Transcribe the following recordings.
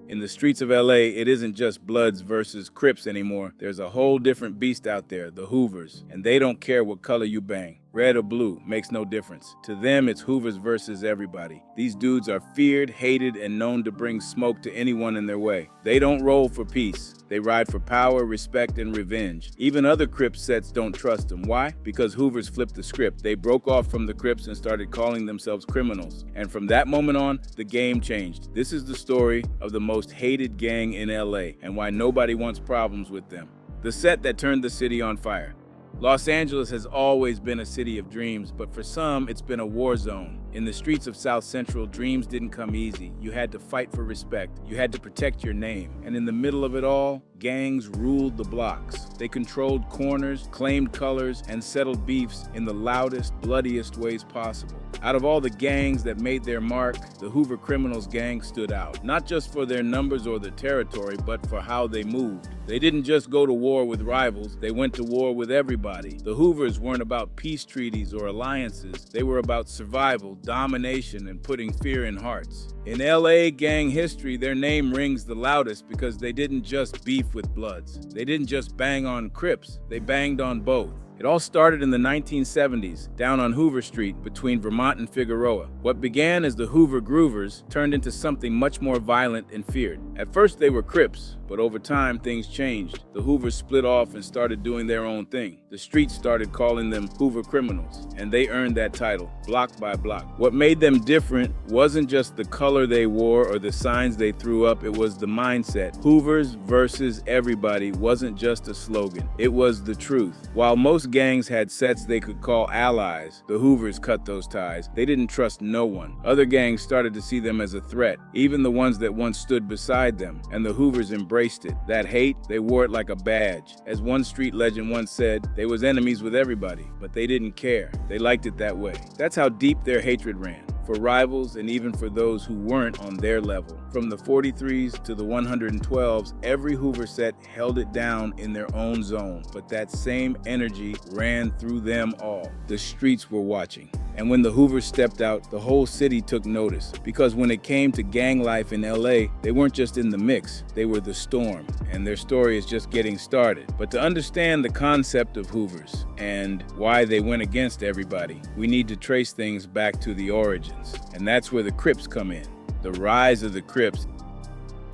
In the streets of LA, it isn't just Bloods versus Crips anymore. There's a whole different beast out there, the Hoovers. And they don't care what color you bang. Red or blue, makes no difference. To them, it's Hoovers versus everybody. These dudes are feared, hated, and known to bring smoke to anyone in their way. They don't roll for peace. They ride for power, respect, and revenge. Even other Crip sets don't trust them. Why? Because Hoovers flipped the script. They broke off from the Crips and started calling themselves criminals. And from that moment on, the game changed. This is the story of the most hated gang in LA and why nobody wants problems with them. The set that turned the city on fire. Los Angeles has always been a city of dreams, but for some, it's been a war zone. In the streets of South Central, dreams didn't come easy. You had to fight for respect. You had to protect your name. And in the middle of it all, gangs ruled the blocks. They controlled corners, claimed colors, and settled beefs in the loudest, bloodiest ways possible. Out of all the gangs that made their mark, the Hoover Criminals gang stood out, not just for their numbers or their territory, but for how they moved. They didn't just go to war with rivals, they went to war with everybody. The Hoovers weren't about peace treaties or alliances, they were about survival, domination, and putting fear in hearts. In LA gang history, their name rings the loudest because they didn't just beef with Bloods. They didn't just bang on Crips, they banged on both. It all started in the 1970s, down on Hoover Street between Vermont and Figueroa. What began as the Hoover Groovers turned into something much more violent and feared. At first they were Crips, but over time things changed. The Hoovers split off and started doing their own thing. The streets started calling them Hoover Criminals, and they earned that title, block by block. What made them different wasn't just the color they wore or the signs they threw up, it was the mindset. Hoovers versus everybody wasn't just a slogan, it was the truth. While most gangs had sets they could call allies, the Hoovers cut those ties. They didn't trust no one. Other gangs started to see them as a threat, even the ones that once stood beside them, and the Hoovers embraced it. That hate, they wore it like a badge. As one street legend once said, they was enemies with everybody, but they didn't care. They liked it that way. That's how deep their hatred ran. For rivals and even for those who weren't on their level. From the 43s to the 112s, every Hoover set held it down in their own zone, but that same energy ran through them all. The streets were watching. And when the Hoovers stepped out, the whole city took notice. Because when it came to gang life in LA, they weren't just in the mix, they were the storm. And their story is just getting started. But to understand the concept of Hoovers and why they went against everybody, we need to trace things back to the origins. And that's where the Crips come in. The rise of the Crips.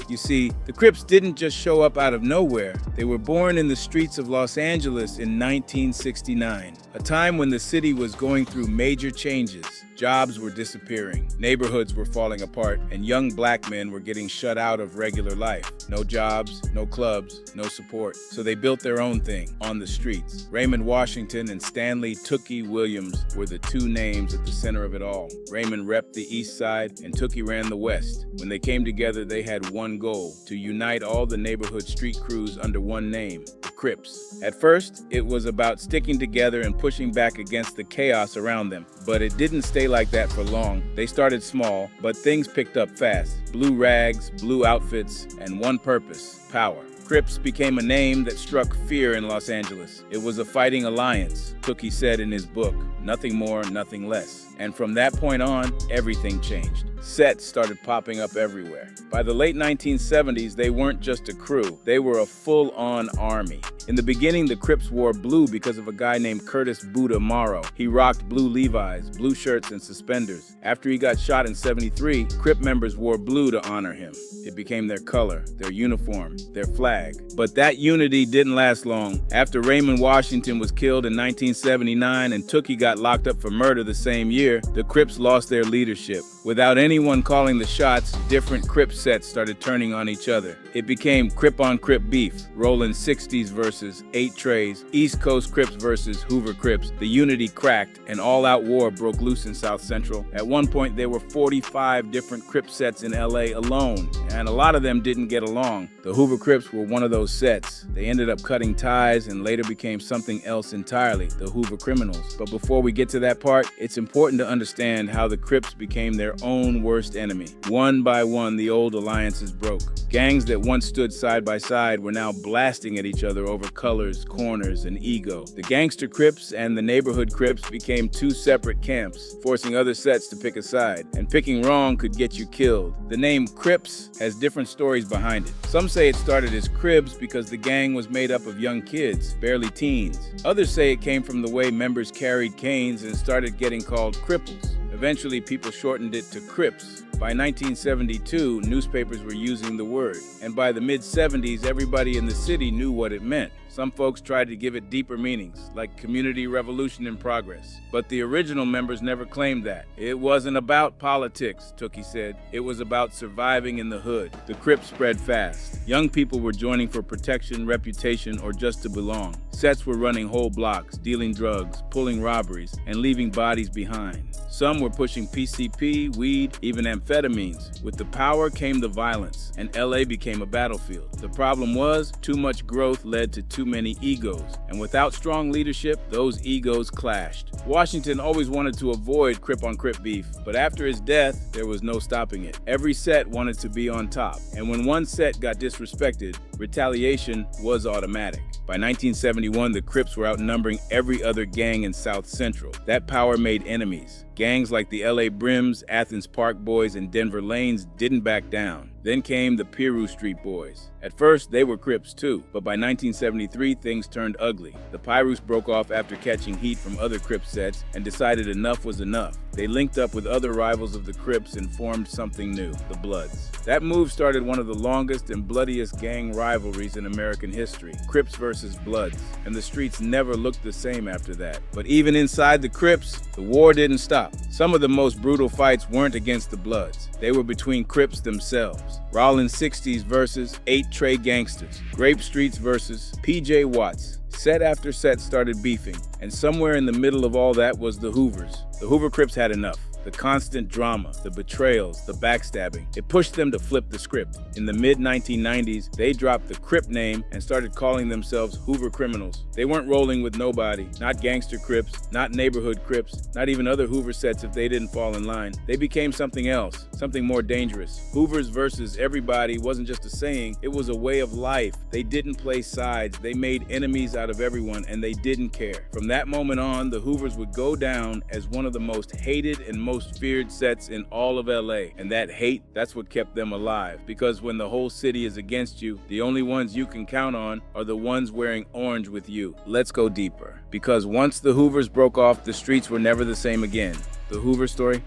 You see, the Crips didn't just show up out of nowhere. They were born in the streets of Los Angeles in 1969, a time when the city was going through major changes. Jobs were disappearing, neighborhoods were falling apart, and young black men were getting shut out of regular life. No jobs, no clubs, no support. So they built their own thing, on the streets. Raymond Washington and Stanley Tookie Williams were the two names at the center of it all. Raymond repped the east side, and Tookie ran the west. When they came together, they had one goal, to unite all the neighborhood street crews under one name, the Crips. At first, it was about sticking together and pushing back against the chaos around them. But it didn't stay like that for long. They started small, but things picked up fast. Blue rags, blue outfits, and one purpose, power. Crips became a name that struck fear in Los Angeles. It was a fighting alliance, Tookie said in his book, nothing more, nothing less. And from that point on, everything changed. Sets started popping up everywhere. By the late 1970s, they weren't just a crew, they were a full-on army. In the beginning, the Crips wore blue because of a guy named Curtis Buddha Morrow. He rocked blue Levi's, blue shirts, and suspenders. After he got shot in '73, Crip members wore blue to honor him. It became their color, their uniform, their flag. But that unity didn't last long. After Raymond Washington was killed in 1979 and Tookie got locked up for murder the same year, the Crips lost their leadership. Without anyone calling the shots, different Crip sets started turning on each other. It became Crip on Crip beef, rolling 60s versus 8 trays, East Coast Crips versus Hoover Crips. The unity cracked, and all-out war broke loose in South Central. At one point, there were 45 different Crip sets in LA alone, and a lot of them didn't get along. The Hoover Crips were one of those sets. They ended up cutting ties and later became something else entirely, the Hoover Criminals. But before we get to that part, it's important to understand how the Crips became their own own worst enemy. One by one, the old alliances broke. Gangs that once stood side by side were now blasting at each other over colors, corners, and ego. The gangster Crips and the neighborhood Crips became two separate camps, forcing other sets to pick a side, and picking wrong could get you killed. The name Crips has different stories behind it. Some say it started as Cribs because the gang was made up of young kids, barely teens. Others say it came from the way members carried canes and started getting called cripples. Eventually, people shortened it to Crips. By 1972, newspapers were using the word, and by the mid-70s, everybody in the city knew what it meant. Some folks tried to give it deeper meanings, like community revolution in progress. But the original members never claimed that. It wasn't about politics, Tookie said. It was about surviving in the hood. The Crips spread fast. Young people were joining for protection, reputation, or just to belong. Sets were running whole blocks, dealing drugs, pulling robberies, and leaving bodies behind. Some were pushing PCP, weed, even amphetamines. With the power came the violence, and LA became a battlefield. The problem was, too much growth led to too many egos, and without strong leadership, those egos clashed. Washington always wanted to avoid Crip-on-Crip beef, but after his death, there was no stopping it. Every set wanted to be on top, and when one set got disrespected, retaliation was automatic. By 1971, the Crips were outnumbering every other gang in South Central. That power made enemies. Gangs like the LA Brims, Athens Park Boys, and Denver Lanes didn't back down. Then came the Piru Street Boys. At first, they were Crips too, but by 1973, things turned ugly. The Pyrus broke off after catching heat from other Crip sets and decided enough was enough. They linked up with other rivals of the Crips and formed something new, the Bloods. That move started one of the longest and bloodiest gang rivalries in American history, Crips versus Bloods, and the streets never looked the same after that. But even inside the Crips, the war didn't stop. Some of the most brutal fights weren't against the Bloods. They were between Crips themselves. Rollins 60s versus 8 Trey Gangsters. Grape Streets versus PJ Watts. Set after set started beefing, and somewhere in the middle of all that was the Hoovers. The Hoover Crips had enough. The constant drama, the betrayals, the backstabbing, it pushed them to flip the script. In the mid-1990s, they dropped the Crip name and started calling themselves Hoover Criminals. They weren't rolling with nobody, not gangster Crips, not neighborhood Crips, not even other Hoover sets if they didn't fall in line. They became something else, something more dangerous. Hoovers versus everybody wasn't just a saying, it was a way of life. They didn't play sides, they made enemies out of everyone, and they didn't care. From that moment on, the Hoovers would go down as one of the most hated and most feared sets in all of LA. And that hate, that's what kept them alive. Because when the whole city is against you, the only ones you can count on are the ones wearing orange with you. Let's go deeper. Because once the Hoovers broke off, the streets were never the same again. The Hoover story?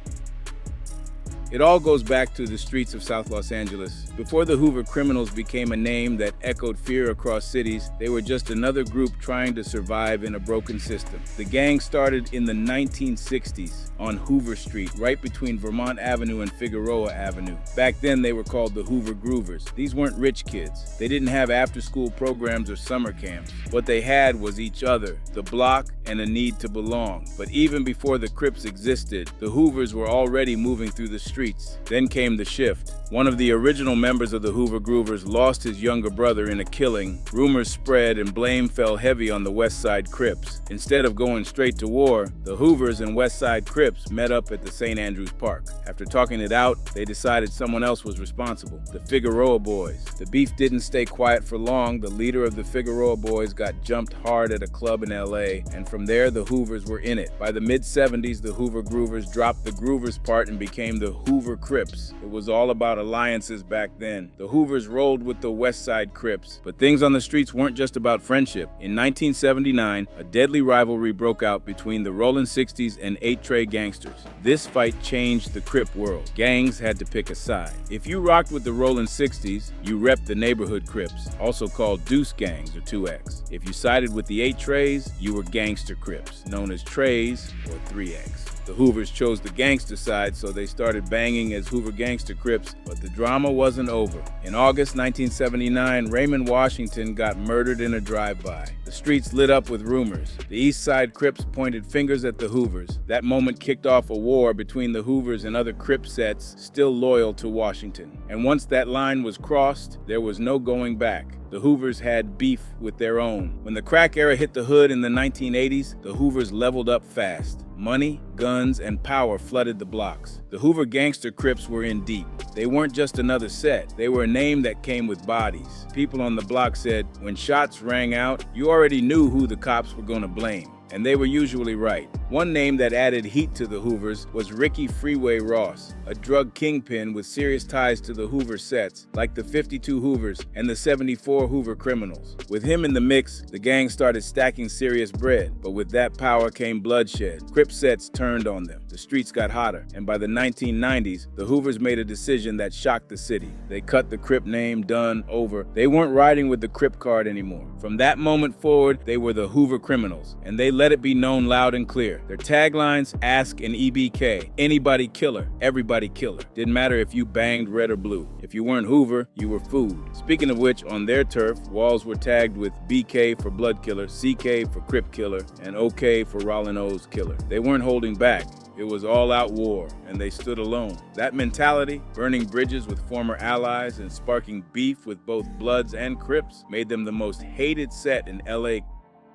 It all goes back to the streets of South Los Angeles. Before the Hoover Criminals became a name that echoed fear across cities, they were just another group trying to survive in a broken system. The gang started in the 1960s on Hoover Street, right between Vermont Avenue and Figueroa Avenue. Back then, they were called the Hoover Groovers. These weren't rich kids. They didn't have after-school programs or summer camps. What they had was each other, the block, and a need to belong. But even before the Crips existed, the Hoovers were already moving through the streets. Then came the shift. One of the original members of the Hoover Groovers lost his younger brother in a killing. Rumors spread and blame fell heavy on the West Side Crips. Instead of going straight to war, the Hoovers and West Side Crips met up at the St. Andrews Park. After talking it out, they decided someone else was responsible, the Figueroa Boys. The beef didn't stay quiet for long. The leader of the Figueroa Boys got jumped hard at a club in LA, and from there the Hoovers were in it. By the mid-70s, the Hoover Groovers dropped the Groovers part and became the Hoover Crips. It was all about alliances back then. The Hoovers rolled with the West Side Crips, but things on the streets weren't just about friendship. In 1979, a deadly rivalry broke out between the Rollin' 60s and 8 Trey Gangsters. This fight changed the Crip world. Gangs had to pick a side. If you rocked with the Rollin' 60s, you repped the neighborhood Crips, also called Deuce Gangs or 2X. If you sided with the 8 Treys, you were Gangster Crips, known as Treys or 3X. The Hoovers chose the gangster side, so they started banging as Hoover Gangster Crips, but the drama wasn't over. In August 1979, Raymond Washington got murdered in a drive-by. The streets lit up with rumors. The East Side Crips pointed fingers at the Hoovers. That moment kicked off a war between the Hoovers and other Crip sets still loyal to Washington. And once that line was crossed, there was no going back. The Hoovers had beef with their own. When the crack era hit the hood in the 1980s, the Hoovers leveled up fast. Money, guns, and power flooded the blocks. The Hoover gangster Crips were in deep. They weren't just another set. They were a name that came with bodies. People on the block said, when shots rang out, you already knew who the cops were going to blame. And they were usually right. One name that added heat to the Hoovers was Ricky Freeway Ross, a drug kingpin with serious ties to the Hoover sets, like the 52 Hoovers and the 74 Hoover criminals. With him in the mix, the gang started stacking serious bread, but with that power came bloodshed. Crip sets turned on them. The streets got hotter, and by the 1990s, the Hoovers made a decision that shocked the city. They cut the Crip name, done, over. They weren't riding with the Crip card anymore. From that moment forward, they were the Hoover criminals, and they let it be known loud and clear. Their taglines, ask an EBK, anybody killer, everybody killer. Didn't matter if you banged red or blue. If you weren't Hoover, you were food. Speaking of which, on their turf, walls were tagged with BK for blood killer, CK for Crip killer, and OK for Rollin' O's killer. They weren't holding back. It was all-out war, and they stood alone. That mentality, burning bridges with former allies and sparking beef with both Bloods and Crips, made them the most hated set in LA.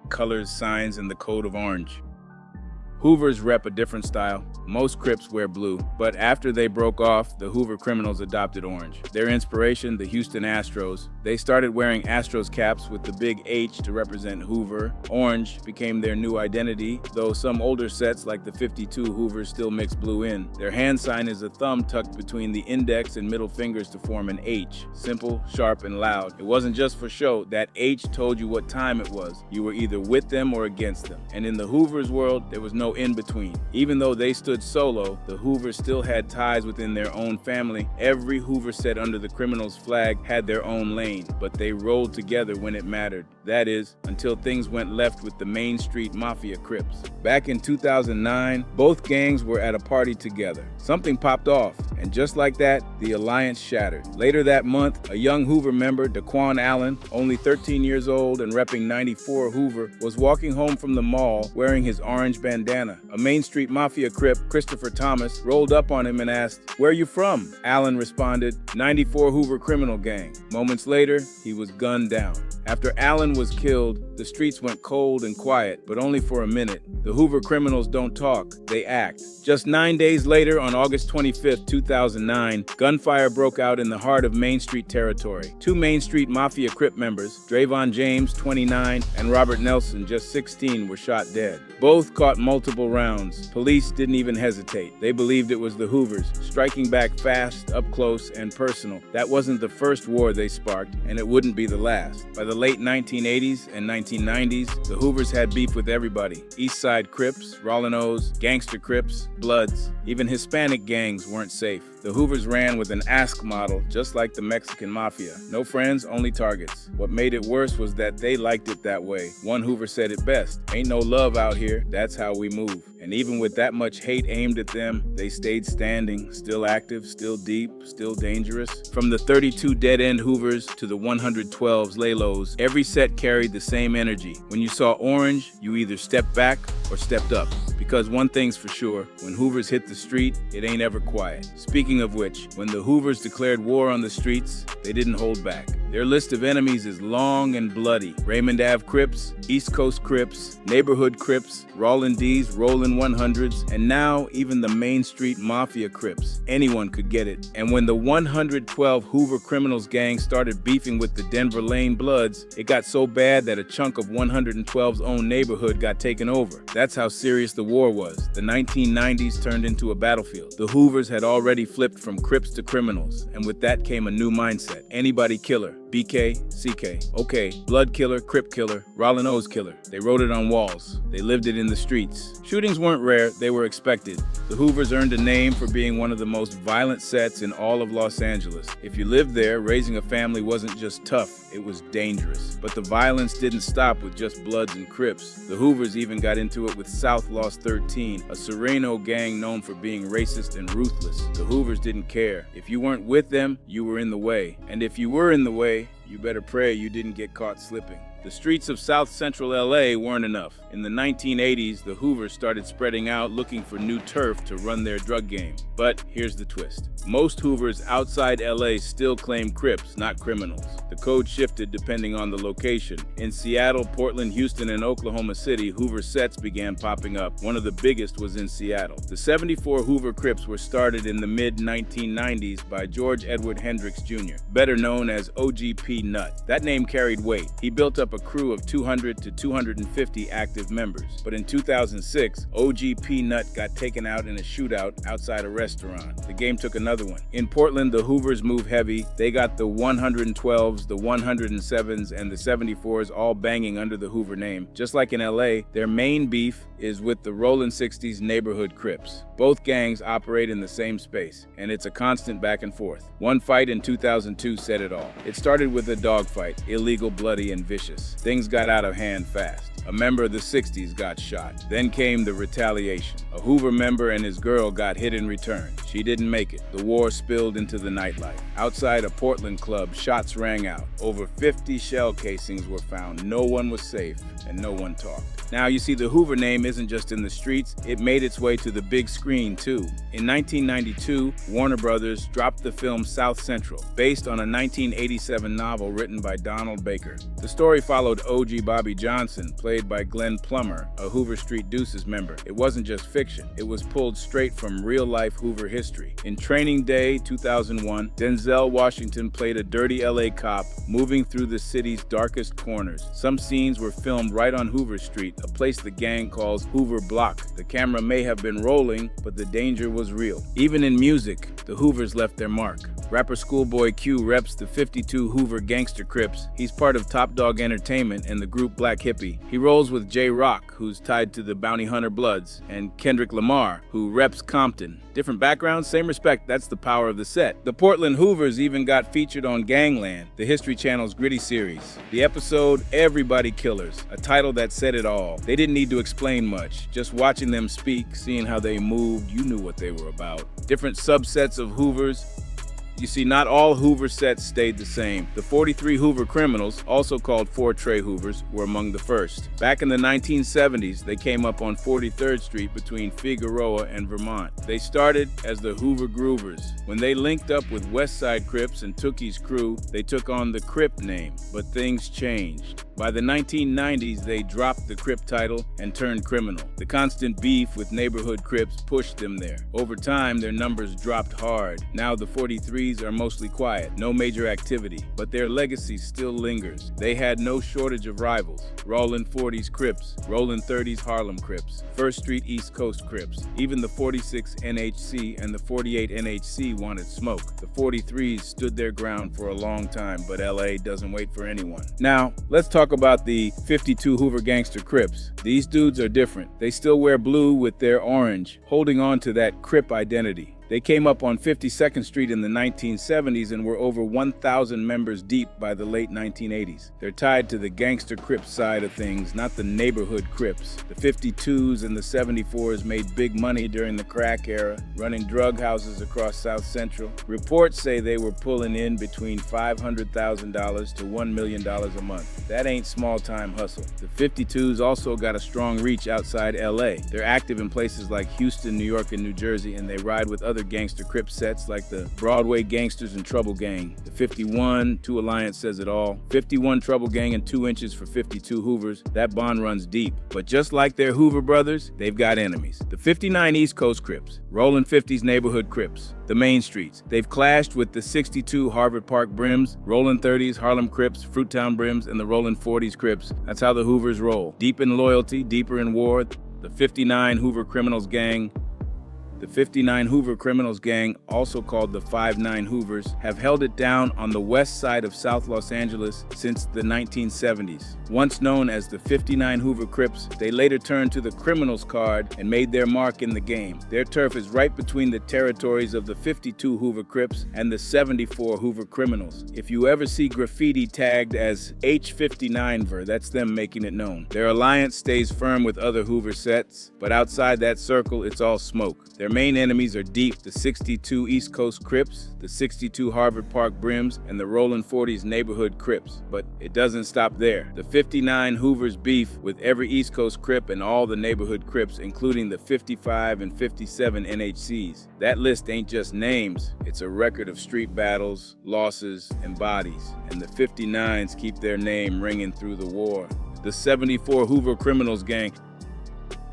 Colors, signs, and the code of orange. Hoovers rep a different style. Most Crips wear blue, but after they broke off, the Hoover criminals adopted orange. Their inspiration, the Houston Astros. They started wearing Astros caps with the big H to represent Hoover. Orange became their new identity, though some older sets like the 52 Hoovers still mix blue in. Their hand sign is a thumb tucked between the index and middle fingers to form an H. Simple, sharp, and loud. It wasn't just for show. That H told you what time it was. You were either with them or against them. And in the Hoovers world, there was no in between. Even though they stood solo, the Hoovers still had ties within their own family. Every Hoover set under the criminals' flag had their own lane, but they rolled together when it mattered. That is, until things went left with the Main Street Mafia Crips. Back in 2009, both gangs were at a party together. Something popped off, and just like that, the alliance shattered. Later that month, a young Hoover member, Daquan Allen, only 13 years old and repping 94 Hoover, was walking home from the mall wearing his orange bandana. A Main Street Mafia Crip, Christopher Thomas, rolled up on him and asked, "Where are you from?" Allen responded, "94 Hoover Criminal Gang." Moments later, he was gunned down. After Allen was killed, the streets went cold and quiet, but only for a minute. The Hoover criminals don't talk, they act. Just 9 days later, on August 25, 2009, gunfire broke out in the heart of Main Street territory. Two Main Street Mafia Crip members, Drayvon James, 29, and Robert Nelson, just 16, were shot dead. Both caught multiple rounds. Police didn't even hesitate. They believed it was the Hoovers, striking back fast, up close, and personal. That wasn't the first war they sparked, and it wouldn't be the last. By the late 1980s and 1990s, the Hoovers had beef with everybody. East Side Crips, Rollin' O's, Gangster Crips, Bloods. Even Hispanic gangs weren't safe. The Hoovers ran with an ask model, just like the Mexican Mafia. No friends, only targets. What made it worse was that they liked it that way. One Hoover said it best, "Ain't no love out here, that's how we move." And even with that much hate aimed at them, they stayed standing, still active, still deep, still dangerous. From the 32 dead-end Hoovers to the 112s Lalos, every set carried the same energy. When you saw orange, you either stepped back or stepped up. Because one thing's for sure, when Hoovers hit the street, it ain't ever quiet. Speaking of which, when the Hoovers declared war on the streets, they didn't hold back. Their list of enemies is long and bloody. Raymond Ave Crips, East Coast Crips, Neighborhood Crips, Rollin' D's, Rollin' 100s, and now even the Main Street Mafia Crips. Anyone could get it. And when the 112 Hoover Criminals gang started beefing with the Denver Lane Bloods, it got so bad that a chunk of 112's own neighborhood got taken over. That's how serious the war was. The 1990s turned into a battlefield. The Hoovers had already flipped from Crips to criminals, and with that came a new mindset. Anybody killer. BK, CK, OK, Blood killer, Crip killer, Rollin' O's killer. They wrote it on walls. They lived it in the streets. Shootings weren't rare, they were expected. The Hoovers earned a name for being one of the most violent sets in all of Los Angeles. If you lived there, raising a family wasn't just tough, it was dangerous. But the violence didn't stop with just Bloods and Crips. The Hoovers even got into it with South Los 13, a Sereno gang known for being racist and ruthless. The Hoovers didn't care. If you weren't with them, you were in the way. And if you were in the way, you better pray you didn't get caught slipping. The streets of South Central LA weren't enough. In the 1980s, the Hoovers started spreading out looking for new turf to run their drug game. But here's the twist. Most Hoovers outside LA still claim Crips, not criminals. The code shifted depending on the location. In Seattle, Portland, Houston, and Oklahoma City, Hoover sets began popping up. One of the biggest was in Seattle. The 74 Hoover Crips were started in the mid-1990s by George Edward Hendricks Jr., better known as OGP Nut. That name carried weight. He built up a crew of 200 to 250 active members. But in 2006, OGP Nut got taken out in a shootout outside a restaurant. The game took another one. In Portland, the Hoovers move heavy. They got the 112s, the 107s, and the 74s all banging under the Hoover name. Just like in LA, their main beef is with the Rollin' 60s neighborhood Crips. Both gangs operate in the same space, and it's a constant back and forth. One fight in 2002 said it all. It started with a dogfight, illegal, bloody, and vicious. Things got out of hand fast. A member of the 60s got shot. Then came the retaliation. A Hoover member and his girl got hit in return. She didn't make it. The war spilled into the nightlife. Outside a Portland club, shots rang out. Over 50 shell casings were found. No one was safe, and no one talked. Now, you see, the Hoover name isn't just in the streets, it made its way to the big screen, too. In 1992, Warner Brothers dropped the film South Central, based on a 1987 novel written by Donald Baker. The story followed OG Bobby Johnson, played by Glenn Plummer, a Hoover Street Deuces member. It wasn't just fiction, it was pulled straight from real-life Hoover history. In Training Day 2001, Denzel Washington played a dirty LA cop moving through the city's darkest corners. Some scenes were filmed right on Hoover Street, a place the gang calls Hoover Block. The camera may have been rolling, but the danger was real. Even in music, the Hoovers left their mark. Rapper Schoolboy Q reps the 52 Hoover gangster Crips. He's part of Top Dog Entertainment and the group Black Hippie. He rolls with J-Rock, who's tied to the Bounty Hunter Bloods, and Kendrick Lamar, who reps Compton. Different backgrounds, same respect, that's the power of the set. The Portland Hoovers even got featured on Gangland, the History Channel's gritty series. The episode, Everybody Killers, a title that said it all. They didn't need to explain much. Just watching them speak, seeing how they moved, you knew what they were about. Different subsets of Hoovers. You see, not all Hoover sets stayed the same. The 43 Hoover criminals, also called 4 Trey Hoovers, were among the first. Back in the 1970s, they came up on 43rd Street between Figueroa and Vermont. They started as the Hoover Groovers. When they linked up with West Side Crips and Tookie's crew, they took on the Crip name, but things changed. By the 1990s, they dropped the Crip title and turned criminal. The constant beef with neighborhood Crips pushed them there. Over time, their numbers dropped hard. Now the 43s are mostly quiet, no major activity, but their legacy still lingers. They had no shortage of rivals. Rollin' 40s Crips, Rollin' 30s Harlem Crips, First Street East Coast Crips. Even the 46 NHC and the 48 NHC wanted smoke. The 43s stood their ground for a long time, but LA doesn't wait for anyone. Now, let's talk about the 52 Hoover Gangster Crips. These dudes are different. They still wear blue with their orange, holding on to that Crip identity. They came up on 52nd Street in the 1970s and were over 1,000 members deep by the late 1980s. They're tied to the gangster Crip side of things, not the neighborhood Crips. The 52s and the 74s made big money during the crack era, running drug houses across South Central. Reports say they were pulling in between $500,000 to $1 million a month. That ain't small-time hustle. The 52s also got a strong reach outside LA. They're active in places like Houston, New York, and New Jersey, and they ride with other gangster Crip sets like the Broadway Gangsters and Trouble Gang. The 51, 2 Alliance says it all. 51 Trouble Gang and 2 inches for 52 Hoovers. That bond runs deep. But just like their Hoover brothers, they've got enemies. The 59 East Coast Crips, Rollin' 50s neighborhood Crips, the main streets. They've clashed with the 62 Harvard Park Brims, Rollin' 30s Harlem Crips, Fruittown Brims, and the Rollin' 40s Crips. That's how the Hoovers roll. Deep in loyalty, deeper in war. The 59 Hoover Criminals Gang. The 59 Hoover Criminals Gang, also called the 59 Hoovers, have held it down on the west side of South Los Angeles since the 1970s. Once known as the 59 Hoover Crips, they later turned to the criminals card and made their mark in the game. Their turf is right between the territories of the 52 Hoover Crips and the 74 Hoover Criminals. If you ever see graffiti tagged as H59ver, that's them making it known. Their alliance stays firm with other Hoover sets, but outside that circle, it's all smoke. Their Their main enemies are deep: the 62 East Coast Crips, the 62 Harvard Park Brims, and the Rollin' 40s neighborhood Crips. But it doesn't stop there. The 59 Hoovers beef with every East Coast Crip and all the neighborhood Crips, including the 55 and 57 NHCs. That list ain't just names, it's a record of street battles, losses, and bodies. And the 59s keep their name ringing through the war. The 74 Hoover Criminals Gang.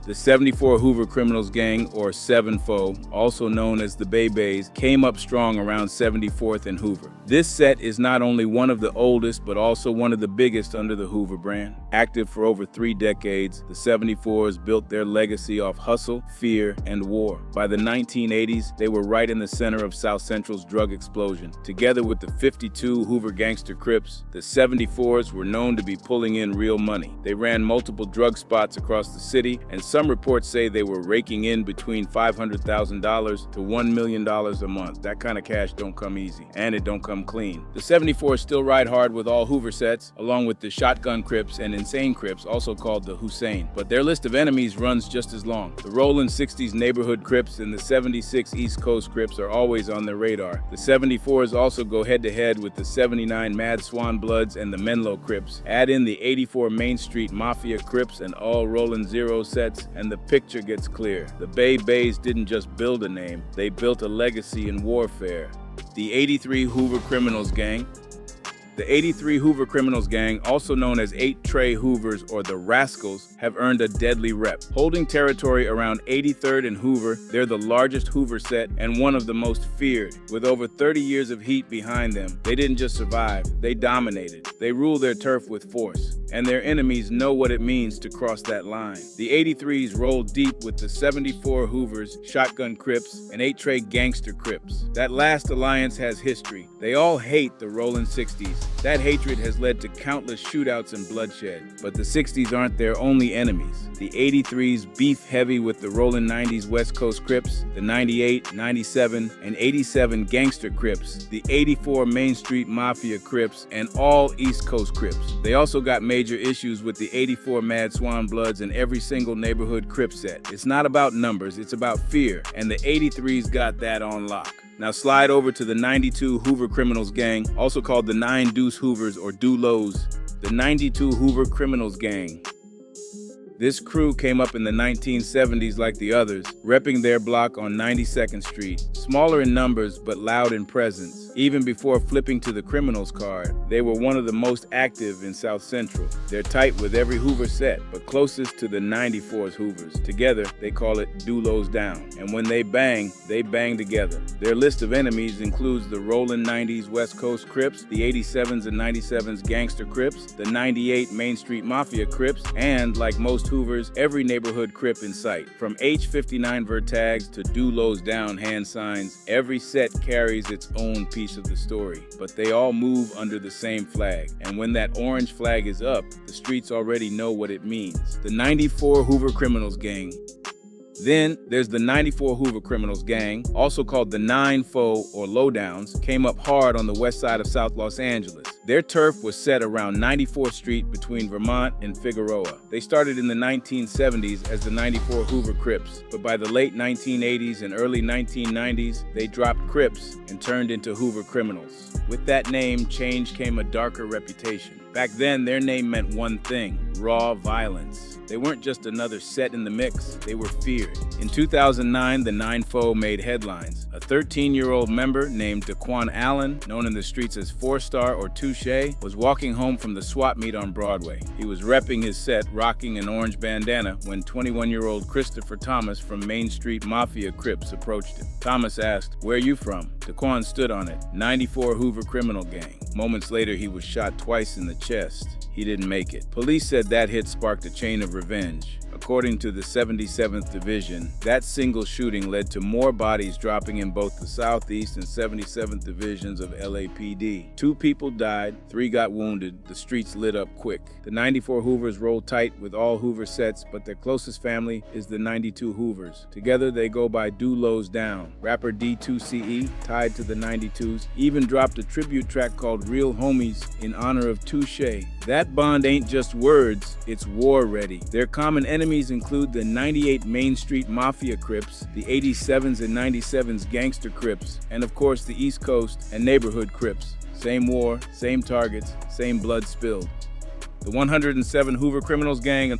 The 74 Hoover Criminals Gang, or 7-Fo, also known as the Bay Bays, came up strong around 74th and Hoover. This set is not only one of the oldest, but also one of the biggest under the Hoover brand. Active for over 3 decades, the 74s built their legacy off hustle, fear, and war. By the 1980s, they were right in the center of South Central's drug explosion. Together with the 52 Hoover gangster Crips, the 74s were known to be pulling in real money. They ran multiple drug spots across the city, and some reports say they were raking in between $500,000 to $1 million a month. That kind of cash don't come easy, and it don't come clean. The 74s still ride hard with all Hoover sets, along with the Shotgun Crips and Insane Crips, also called the Hussein. But their list of enemies runs just as long. The Rollin' 60s neighborhood Crips and the 76 East Coast Crips are always on their radar. The 74s also go head-to-head with the 79 Mad Swan Bloods and the Menlo Crips. Add in the 84 Main Street Mafia Crips and all Rollin' Zero sets, and the picture gets clear. The Bay Bays didn't just build a name, they built a legacy in warfare. The 83 Hoover Criminals Gang. The 83 Hoover Criminals Gang, also known as 8 Trey Hoovers or the Rascals, have earned a deadly rep. Holding territory around 83rd and Hoover, they're the largest Hoover set and one of the most feared. With over 30 years of heat behind them, they didn't just survive, they dominated. They rule their turf with force, and their enemies know what it means to cross that line. The 83s roll deep with the 74 Hoovers, Shotgun Crips, and 8 Trey Gangster Crips. That last alliance has history. They all hate the Rollin' 60s. That hatred has led to countless shootouts and bloodshed. But the 60s aren't their only enemies. The 83s beef heavy with the Rollin' 90s West Coast Crips, the 98, 97, and 87 Gangster Crips, the 84 Main Street Mafia Crips, and all East Coast Crips. They also got major issues with the 84 Mad Swan Bloods and every single neighborhood Crip set. It's not about numbers, it's about fear, and the 83s got that on lock. Now slide over to the 92 Hoover Criminals Gang, also called the 9 Deuce Hoovers or Doulos. The 92 Hoover Criminals Gang. This crew came up in the 1970s like the others, repping their block on 92nd Street. Smaller in numbers, but loud in presence. Even before flipping to the criminals card, they were one of the most active in South Central. They're tight with every Hoover set, but closest to the 94's Hoovers. Together, they call it Doulos Down. And when they bang together. Their list of enemies includes the Rollin' 90s West Coast Crips, the 87s and 97s Gangster Crips, the 98 Main Street Mafia Crips, and, like most Hoovers, every neighborhood Crip in sight. From H59 Vertags to Doulos Down hand signs, every set carries its own piece of the story, but they all move under the same flag. And when that orange flag is up, the streets already know what it means. The 94 Hoover Criminals Gang. Then there's the 94 Hoover Criminals Gang, also called the 9-Fo or Lowdowns, came up hard on the west side of South Los Angeles. Their turf was set around 94th Street between Vermont and Figueroa. They started in the 1970s as the 94 Hoover Crips, but by the late 1980s and early 1990s, they dropped Crips and turned into Hoover Criminals. With that name, change came a darker reputation. Back then, their name meant one thing: raw violence. They weren't just another set in the mix, they were feared. In 2009, the 9-Fo made headlines. A 13-year-old member named Daquan Allen, known in the streets as 4-Star or Touche, was walking home from the swap meet on Broadway. He was repping his set, rocking an orange bandana, when 21-year-old Christopher Thomas from Main Street Mafia Crips approached him. Thomas asked, "Where are you from?" Daquan stood on it, 94 Hoover Criminal Gang. Moments later, he was shot twice in the chest. He didn't make it. Police said that hit sparked a chain of revenge. According to the 77th Division, that single shooting led to more bodies dropping in both the Southeast and 77th Divisions of LAPD. 2 people died, 3 got wounded, the streets lit up quick. The 94 Hoovers roll tight with all Hoover sets, but their closest family is the 92 Hoovers. Together they go by Doulos Down. Rapper D2CE, tied to the 92s, even dropped a tribute track called Real Homies in honor of Touche. That bond ain't just words, it's war-ready. Their common enemies include the 98 Main Street Mafia Crips, the 87s and 97s Gangster Crips, and of course the East Coast and neighborhood Crips. Same war, same targets, same blood spilled. The 107 Hoover Criminals Gang,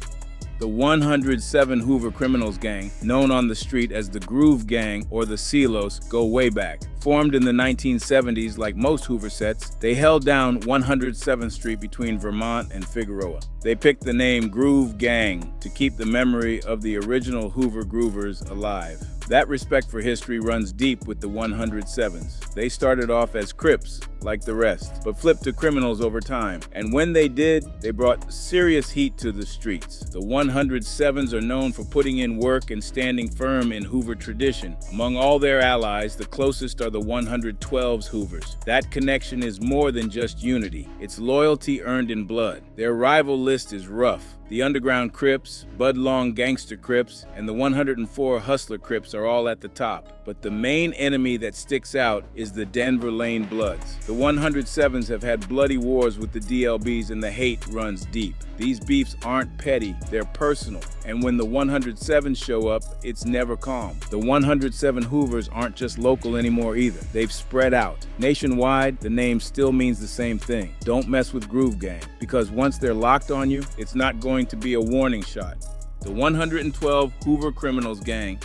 known on the street as the Groove Gang or the Celos, go way back. Formed in the 1970s like most Hoover sets, they held down 107th Street between Vermont and Figueroa. They picked the name Groove Gang to keep the memory of the original Hoover Groovers alive. That respect for history runs deep with the 107s. They started off as Crips, like the rest, but flipped to criminals over time. And when they did, they brought serious heat to the streets. The 107s are known for putting in work and standing firm in Hoover tradition. Among all their allies, the closest are the 112s Hoovers. That connection is more than just unity. It's loyalty earned in blood. Their rival list is rough. The underground Crips, Budlong Gangster Crips, and the 104 Hustler Crips are all at the top. But the main enemy that sticks out is the Denver Lane Bloods. The 107s have had bloody wars with the DLBs and the hate runs deep. These beefs aren't petty, they're personal. And when the 107s show up, it's never calm. The 107 Hoovers aren't just local anymore either. They've spread out. Nationwide, the name still means the same thing. Don't mess with Groove Gang, because once they're locked on you, it's not going to be a warning shot. The 112 Hoover Criminals Gang,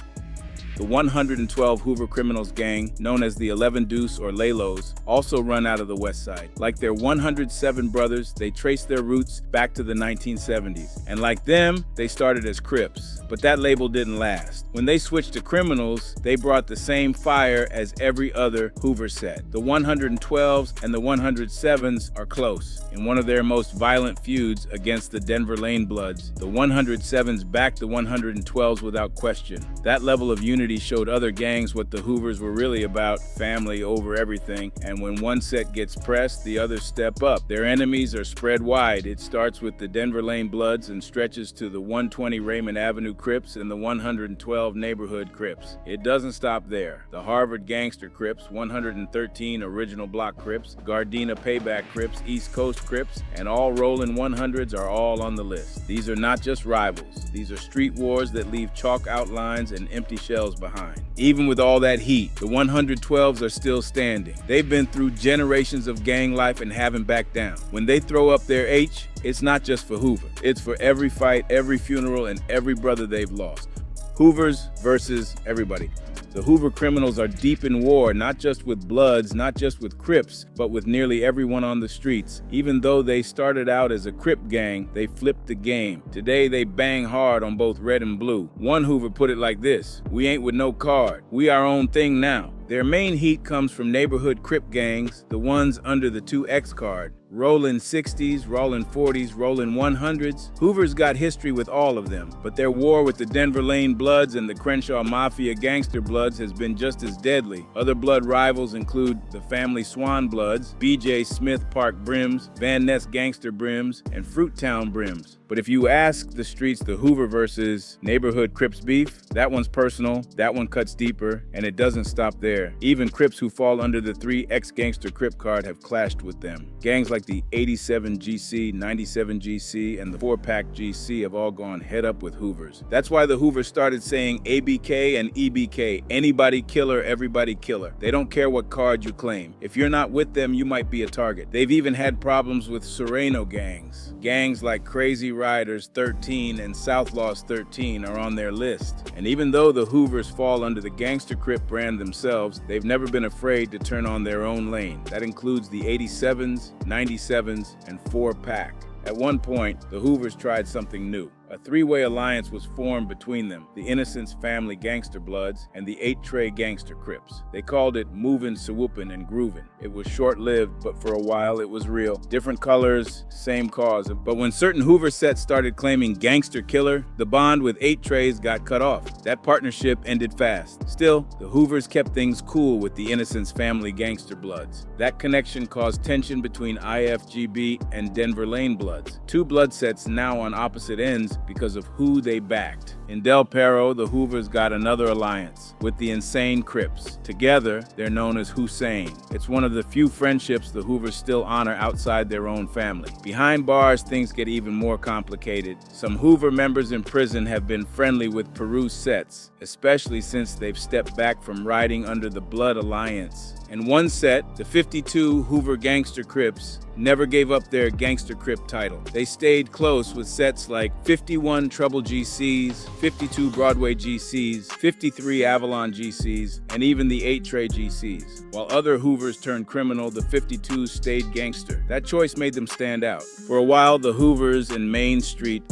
known as the 11 Deuce or Lalos, also run out of the West Side. Like their 107 brothers, they trace their roots back to the 1970s. And like them, they started as Crips. But that label didn't last. When they switched to criminals, they brought the same fire as every other Hoover set. The 112s and the 107s are close. In one of their most violent feuds against the Denver Lane Bloods, the 107s backed the 112s without question. That level of unity showed other gangs what the Hoovers were really about, family over everything, and when one set gets pressed, the others step up. Their enemies are spread wide. It starts with the Denver Lane Bloods and stretches to the 120 Raymond Avenue Crips and the 112 Neighborhood Crips. It doesn't stop there. The Harvard Gangster Crips, 113 Original Block Crips, Gardena Payback Crips, East Coast Crips, and all Rollin' 100s are all on the list. These are not just rivals. These are street wars that leave chalk outlines and empty shells behind. Even with all that heat, the 112s are still standing. They've been through generations of gang life and haven't backed down. When they throw up their H, it's not just for Hoover. It's for every fight, every funeral, and every brother they've lost. Hoovers versus everybody. The Hoover Criminals are deep in war, not just with Bloods, not just with Crips, but with nearly everyone on the streets. Even though they started out as a Crip gang, they flipped the game. Today they bang hard on both red and blue. One Hoover put it like this: "We ain't with no card. We our own thing now." Their main heat comes from neighborhood Crip gangs, the ones under the 2X card. Rollin' 60s, rollin' 40s, rollin' 100s. Hoover's got history with all of them, but their war with the Denver Lane Bloods and the Crenshaw Mafia Gangster Bloods has been just as deadly. Other blood rivals include the Family Swan Bloods, BJ Smith Park Brims, Van Ness Gangster Brims, and Fruittown Brims. But if you ask the streets the Hoover versus neighborhood Crips beef, that one's personal, that one cuts deeper, and it doesn't stop there. Even Crips who fall under the 3X Gangster Crip card have clashed with them. Gangs like the 87 GC, 97 GC, and the 4-Pack GC have all gone head up with Hoovers. That's why the Hoovers started saying ABK and EBK, anybody killer, everybody killer. They don't care what card you claim. If you're not with them, you might be a target. They've even had problems with Serrano gangs. Gangs like Crazy Riders 13 and Southlaws 13 are on their list. And even though the Hoovers fall under the Gangster Crip brand themselves, they've never been afraid to turn on their own lane. That includes the 87s, 97s, and 4-Pack. At one point, the Hoovers tried something new. A three-way alliance was formed between them, the Innocence Family Gangster Bloods and the 8-Tray Gangster Crips. They called it Movin', Swoopin', and Groovin'. It was short-lived, but for a while it was real. Different colors, same cause. But when certain Hoover sets started claiming Gangster Killer, the bond with 8-Trays got cut off. That partnership ended fast. Still, the Hoovers kept things cool with the Innocence Family Gangster Bloods. That connection caused tension between IFGB and Denver Lane Bloods. Two blood sets now on opposite ends because of who they backed. In Del Perro, the Hoovers got another alliance with the insane Crips. Together, they're known as Hussein. It's one of the few friendships the Hoovers still honor outside their own family. Behind bars, things get even more complicated. Some Hoover members in prison have been friendly with Peru's sets, especially since they've stepped back from riding under the Blood Alliance. In one set, the 52 Hoover Gangster Crips never gave up their Gangster Crip title. They stayed close with sets like 51 Trouble GCs, 52 Broadway GCs, 53 Avalon GCs, and even the 8 Trey GCs. While other Hoovers turned criminal, the 52s stayed gangster. That choice made them stand out. For a while, the Hoovers and Main Street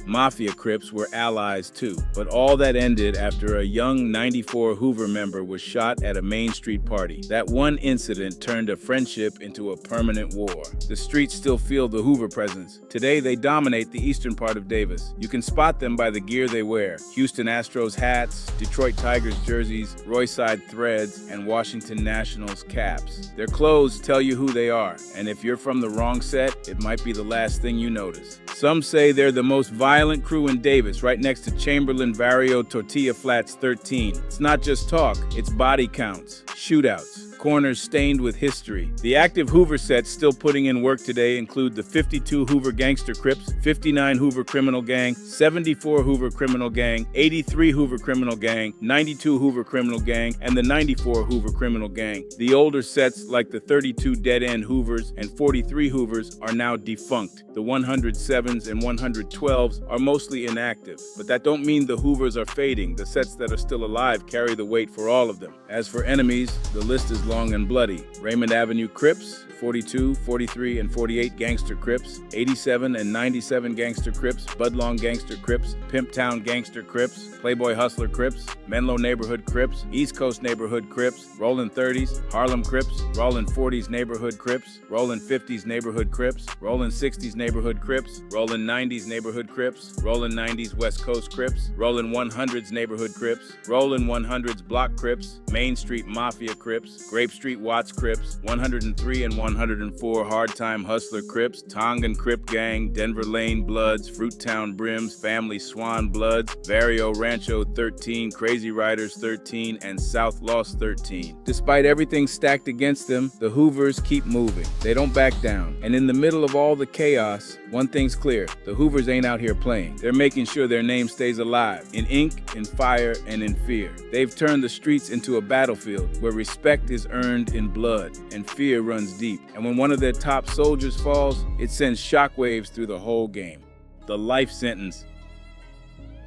Mafia Crips were allies too. But all that ended after a young 94 Hoover member was shot at a Main Street party. That one incident turned a friendship into a permanent war. The streets still feel the Hoover presence. Today, they dominate the eastern part of Davis. You can spot them by the gear they wear: Houston Astros hats, Detroit Tigers jerseys, Royside threads, and Washington Nationals caps. Their clothes tell you who they are, and if you're from the wrong set, it might be the last thing you notice. Some say they're the most violent crew in Davis, right next to Chamberlain Barrio Tortilla Flats 13. It's not just talk, it's body counts, shootouts, corners stained with history. The active Hoover sets still putting in work today include the 52 Hoover Gangster Crips, 59 Hoover Criminal Gang, 74 Hoover Criminal Gang, 83 Hoover Criminal Gang, 92 Hoover Criminal Gang, and the 94 Hoover Criminal Gang. The older sets like the 32 Dead End Hoovers and 43 Hoovers are now defunct. The 107s and 112s are mostly inactive, but that don't mean the Hoovers are fading. The sets that are still alive carry the weight for all of them. As for enemies, the list is long and bloody. Raymond Avenue Crips, 42, 43, and 48 Gangster Crips, 87 and 97 Gangster Crips, Budlong Gangster Crips, Pimptown Gangster Crips, Playboy Hustler Crips, Menlo Neighborhood Crips, East Coast Neighborhood Crips, Rollin' 30s, Harlem Crips, Rollin' 40s Neighborhood Crips, Rollin' 50s Neighborhood Crips, Rollin' 60s Neighborhood Crips, Rollin' 90s Neighborhood Crips, Rollin' 90s West Coast Crips, Rollin' 100s Neighborhood Crips, Rollin' 100s Block Crips, Main Street Mafia Crips, Grape Street Watts Crips, 103 and 104 Hard Time Hustler Crips, Tongan Crip Gang, Denver Lane Bloods, Fruittown Brims, Family Swan Bloods, Vario Rancho 13, Crazy Riders 13, and South Lost 13. Despite everything stacked against them, the Hoovers keep moving. They don't back down. And in the middle of all the chaos, one thing's clear: the Hoovers ain't out here playing. They're making sure their name stays alive, in ink, in fire, and in fear. They've turned the streets into a battlefield where respect is earned in blood and fear runs deep. And when one of their top soldiers falls, it sends shockwaves through the whole game. The life sentence.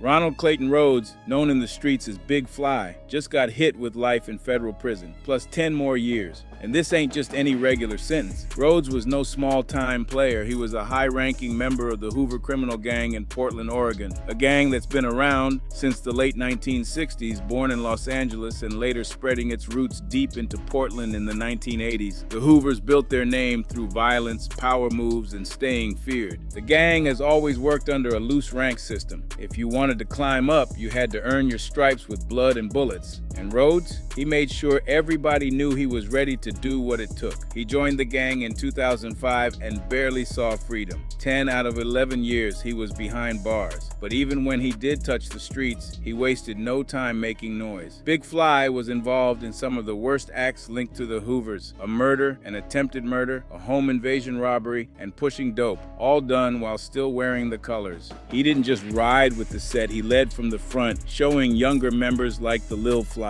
Ronald Clayton Rhodes, known in the streets as Big Fly, just got hit with life in federal prison, plus 10 more years. And this ain't just any regular sentence. Rhodes was no small-time player. He was a high-ranking member of the Hoover Criminal Gang in Portland, Oregon, a gang that's been around since the late 1960s, born in Los Angeles and later spreading its roots deep into Portland in the 1980s. The Hoovers built their name through violence, power moves, and staying feared. The gang has always worked under a loose rank system. If you wanted to climb up, you had to earn your stripes with blood and bullets. And Rhodes, he made sure everybody knew he was ready to do what it took. He joined the gang in 2005 and barely saw freedom. 10 out of 11 years he was behind bars. But even when he did touch the streets, he wasted no time making noise. Big Fly was involved in some of the worst acts linked to the Hoovers: a murder, an attempted murder, a home invasion robbery, and pushing dope, all done while still wearing the colors. He didn't just ride with the set, he led from the front, showing younger members like the Lil Flies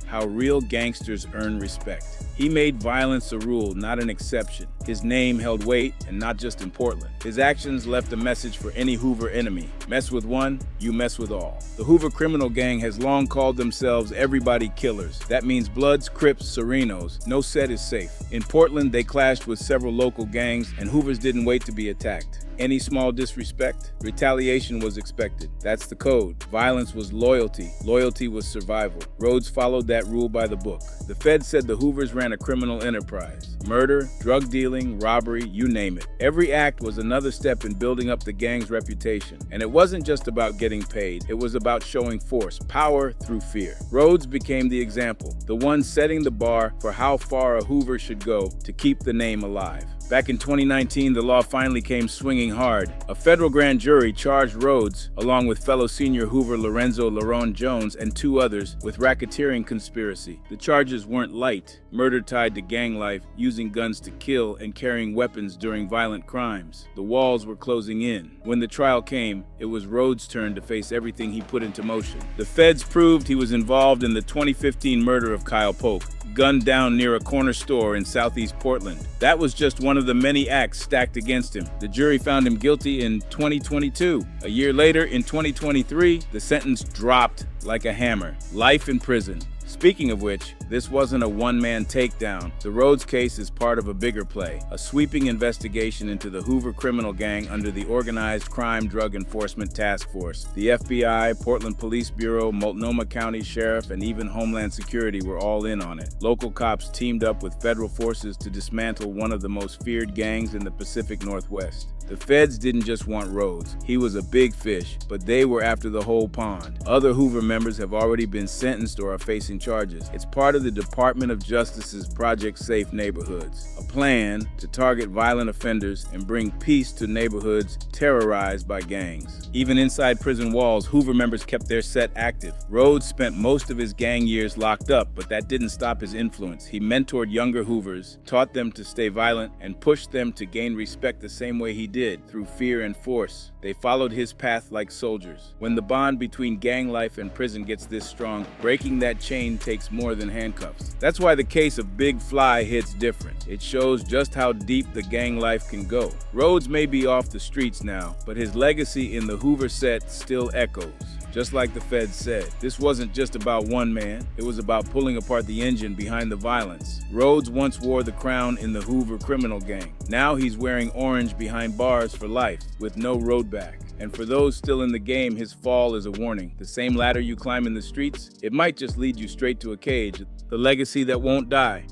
how real gangsters earn respect. He made violence a rule, not an exception. His name held weight, and not just in Portland. His actions left a message for any Hoover enemy: mess with one, you mess with all. The Hoover Criminal Gang has long called themselves everybody killers. That means Bloods, Crips, Serenos. No set is safe. In Portland, they clashed with several local gangs, and Hoovers didn't wait to be attacked. Any small disrespect, retaliation was expected. That's the code. Violence was loyalty. Loyalty was survival. Rhodes followed that rule by the book. The Fed said the Hoovers ran a criminal enterprise. Murder, drug dealing, robbery, you name it. Every act was another step in building up the gang's reputation. And it wasn't just about getting paid. It was about showing force, power through fear. Rhodes became the example, the one setting the bar for how far a Hoover should go to keep the name alive. Back in 2019, the law finally came swinging hard. A federal grand jury charged Rhodes, along with fellow senior Hoover Lorenzo Lerone Jones and 2 others, with racketeering conspiracy. The charges weren't light: murder tied to gang life, using guns to kill, and carrying weapons during violent crimes. The walls were closing in. When the trial came, it was Rhodes' turn to face everything he put into motion. The feds proved he was involved in the 2015 murder of Kyle Polk, gunned down near a corner store in southeast Portland. That was just one of the many acts stacked against him. The jury found him guilty in 2022. A year later, in 2023, the sentence dropped like a hammer: life in prison. Speaking of which, this wasn't a one-man takedown. The Rhodes case is part of a bigger play, a sweeping investigation into the Hoover criminal gang under the Organized Crime Drug Enforcement Task Force. The FBI, Portland Police Bureau, Multnomah County Sheriff, and even Homeland Security were all in on it. Local cops teamed up with federal forces to dismantle one of the most feared gangs in the Pacific Northwest. The feds didn't just want Rhodes. He was a big fish, but they were after the whole pond. Other Hoover members have already been sentenced or are facing charges. It's part of the Department of Justice's Project Safe Neighborhoods, a plan to target violent offenders and bring peace to neighborhoods terrorized by gangs. Even inside prison walls, Hoover members kept their set active. Rhodes spent most of his gang years locked up, but that didn't stop his influence. He mentored younger Hoovers, taught them to stay violent, and pushed them to gain respect the same way he did, through fear and force. They followed his path like soldiers. When the bond between gang life and prison gets this strong, breaking that chain takes more than handcuffs. That's why the case of Big Fly hits different. It shows just how deep the gang life can go. Rhodes may be off the streets now, but his legacy in the Hoover set still echoes. Just like the feds said, this wasn't just about one man, it was about pulling apart the engine behind the violence. Rhodes once wore the crown in the Hoover criminal gang. Now he's wearing orange behind bars for life, with no road back. And for those still in the game, his fall is a warning. The same ladder you climb in the streets, it might just lead you straight to a cage, the legacy that won't die.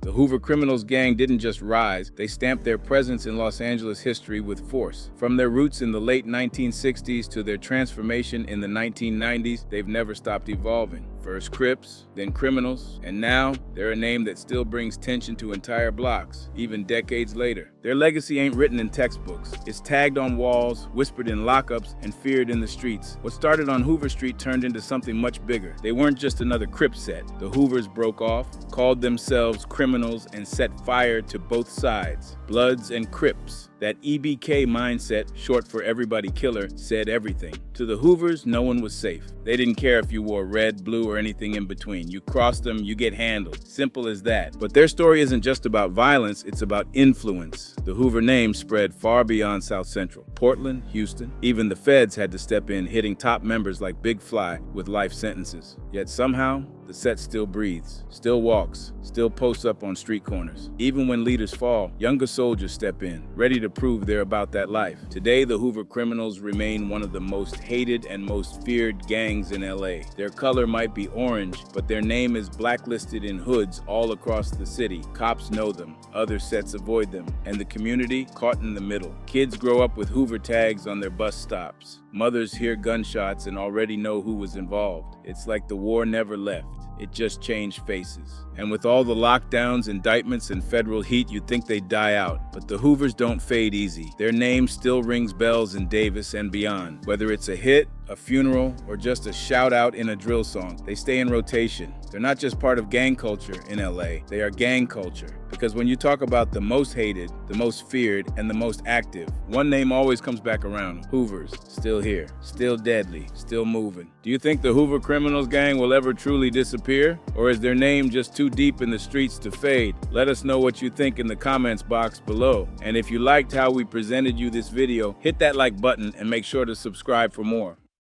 The Hoover Criminals gang didn't just rise, they stamped their presence in Los Angeles history with force. From their roots in the late 1960s to their transformation in the 1990s, they've never stopped evolving. First Crips, then Criminals, and now they're a name that still brings tension to entire blocks, even decades later. Their legacy ain't written in textbooks. It's tagged on walls, whispered in lockups, and feared in the streets. What started on Hoover Street turned into something much bigger. They weren't just another Crip set. The Hoovers broke off, called themselves Criminals, and set fire to both sides. Bloods and Crips. That EBK mindset, short for everybody killer, said everything. To the Hoovers, no one was safe. They didn't care if you wore red, blue, or anything in between. You crossed them, you get handled. Simple as that. But their story isn't just about violence, it's about influence. The Hoover name spread far beyond South Central. Portland, Houston, even the feds had to step in, hitting top members like Big Fly with life sentences. Yet somehow, the set still breathes, still walks, still posts up on street corners. Even when leaders fall, younger soldiers step in, ready to prove they're about that life. Today, the Hoover Criminals remain one of the most hated and most feared gangs in LA. Their color might be orange, but their name is blacklisted in hoods all across the city. Cops know them, other sets avoid them, and the community caught in the middle. Kids grow up with Hoover tags on their bus stops. Mothers hear gunshots and already know who was involved. It's like the war never left. It just changed faces. And with all the lockdowns, indictments, and federal heat, you'd think they'd die out. But the Hoovers don't fade easy. Their name still rings bells in Davis and beyond. Whether it's a hit, a funeral, or just a shout out in a drill song, they stay in rotation. They're not just part of gang culture in LA, they are gang culture. Because when you talk about the most hated, the most feared, and the most active, one name always comes back around: Hoovers. Still here, still deadly, still moving. Do you think the Hoover Criminals gang will ever truly disappear? Or is their name just too deep in the streets to fade? Let us know what you think in the comments box below. And if you liked how we presented you this video, hit that like button and make sure to subscribe for more.